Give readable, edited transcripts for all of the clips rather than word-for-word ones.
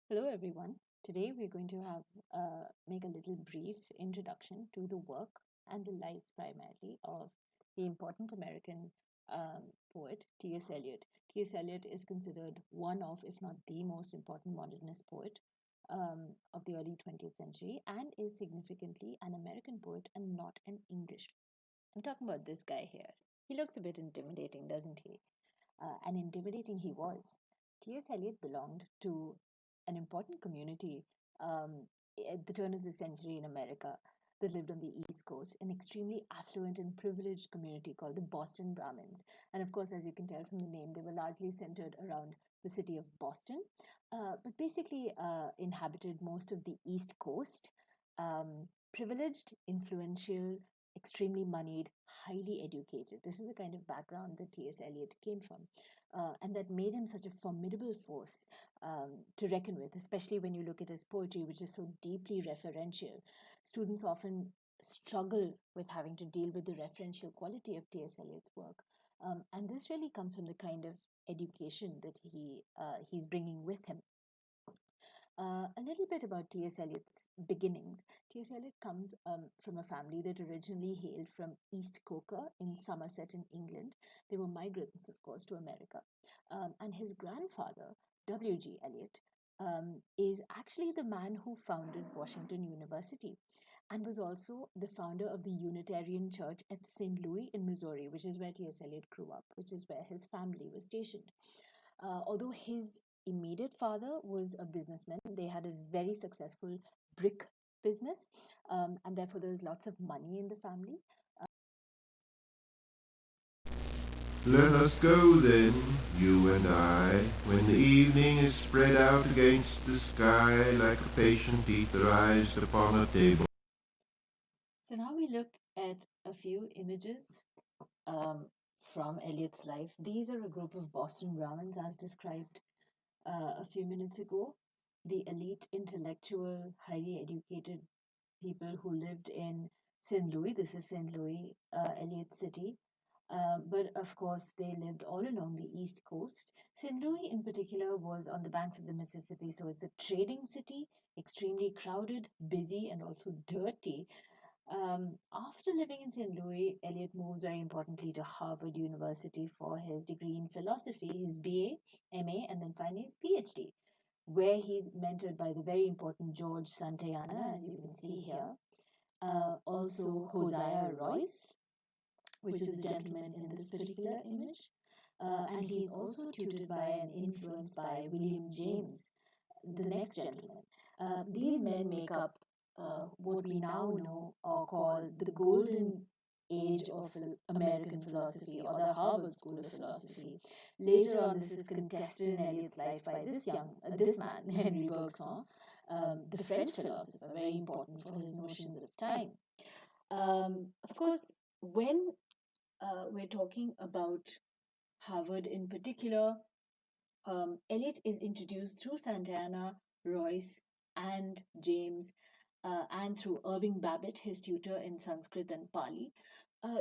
Hello, everyone. Today we're going to have make a little brief introduction to the work and the life, primarily, of the important American poet T.S. Eliot. T.S. Eliot is considered one of, if not the most important modernist poet of the early 20th century, and is significantly an American poet and not an English. I'm talking about this guy here. He looks a bit intimidating, doesn't he? And intimidating he was. T.S. Eliot belonged to an important community at the turn of the century in America that lived on the East Coast, an extremely affluent and privileged community called the Boston Brahmins. And of course, as you can tell from the name, they were largely centered around the city of Boston, but basically inhabited most of the East Coast. Privileged, influential, extremely moneyed, highly educated. This is the kind of background that T.S. Eliot came from. And that made him such a formidable force to reckon with, especially when you look at his poetry, which is so deeply referential. Students often struggle with having to deal with the referential quality of T.S. Eliot's work. And this really comes from the kind of education that he's bringing with him. A little bit about T.S. Eliot's beginnings. T.S. Eliot comes from a family that originally hailed from East Coker in Somerset in England. They were migrants, of course, to America. And his grandfather, W.G. Eliot, is actually the man who founded Washington University and was also the founder of the Unitarian Church at St. Louis in Missouri, which is where T.S. Eliot grew up, which is where his family was stationed. Although his immediate father was a businessman, they had a very successful brick business, and therefore there was lots of money in the family. Let us go then, you and I, when the evening is spread out against the sky like a patient etherized upon a table. So now we look at a few images um, from Eliot's life. These are a group of Boston Brahmins, as described a few minutes ago. The elite, intellectual, highly educated people who lived in St. Louis. This is St. Louis, Eliot City. But of course, they lived all along the East Coast. St. Louis, in particular, was on the banks of the Mississippi, so it's a trading city, extremely crowded, busy, and also dirty. After living in St. Louis, Eliot moves very importantly to Harvard University for his degree in philosophy, his BA, MA, and then finally his PhD, where he's mentored by the very important George Santayana, as you can see here. Also, Hosea Royce, which is the gentleman in this particular image. And he's also tutored by and influenced by William James, the next gentleman. These men make up what we now know or call the golden age of American philosophy, or the Harvard School of Philosophy. Later on, this is contested in Eliot's life by this man, Henry Bergson, the French philosopher, very important for his notions of time. Of course, when we're talking about Harvard in particular, Eliot is introduced through Santana, Royce, and James, and through Irving Babbitt, his tutor in Sanskrit and Pali,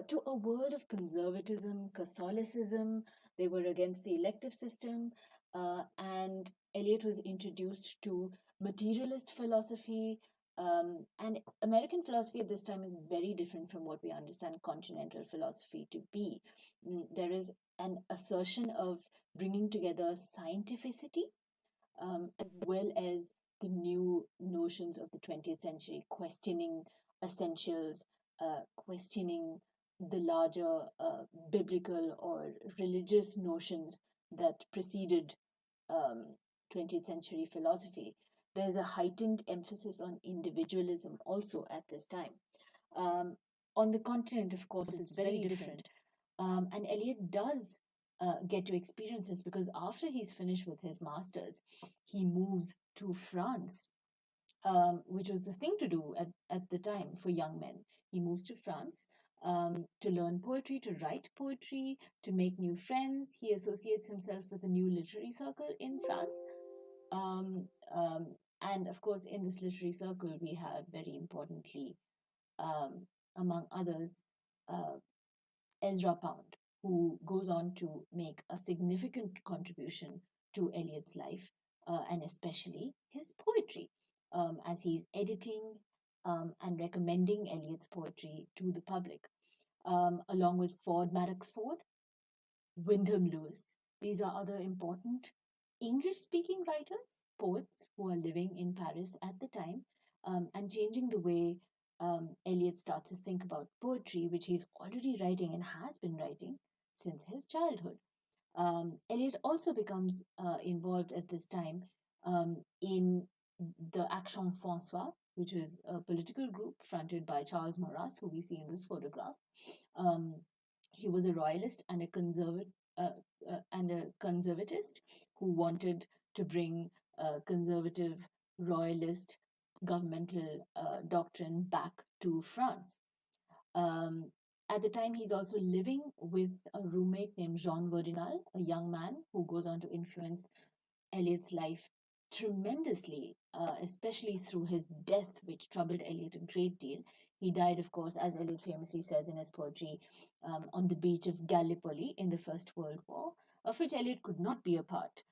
to a world of conservatism, Catholicism. They were against the elective system, and Eliot was introduced to materialist philosophy. And American philosophy at this time is very different from what we understand continental philosophy to be. There is an assertion of bringing together scientificity as well as the new notions of the 20th century, questioning essentials, questioning the larger biblical or religious notions that preceded 20th century philosophy. There's a heightened emphasis on individualism also at this time. On the continent, of course, it's very different. And Eliot does get to experience this because after he's finished with his master's, he moves to France, which was the thing to do at the time for young men. He moves to France to learn poetry, to write poetry, to make new friends. He associates himself with a new literary circle in France. Um, um, and of course, in this literary circle, we have very importantly, among others, uh, Ezra Pound, who goes on to make a significant contribution to Eliot's life and especially his poetry, as he's editing and recommending Eliot's poetry to the public, along with Ford Madox Ford, Wyndham Lewis. These are other important English speaking writers, poets who are living in Paris at the time, and changing the way Eliot starts to think about poetry, which he's already writing and has been writing since his childhood. Eliot also becomes involved at this time in the Action François, which is a political group fronted by Charles Maurras, who we see in this photograph. Um, he was a royalist and a conservatist who wanted to bring conservative royalist governmental doctrine back to France. Um, at the time, he's also living with a roommate named Jean Verdinal, a young man who goes on to influence Eliot's life tremendously, especially through his death, which troubled Eliot a great deal. He died, of course, as Eliot famously says in his poetry, on the beach of Gallipoli in the First World War, of which Eliot could not be a part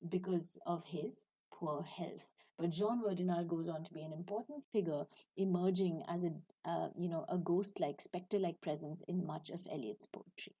because of his poor health. But Jean Verdinal goes on to be an important figure, emerging as a ghost-like, spectre-like presence in much of Eliot's poetry.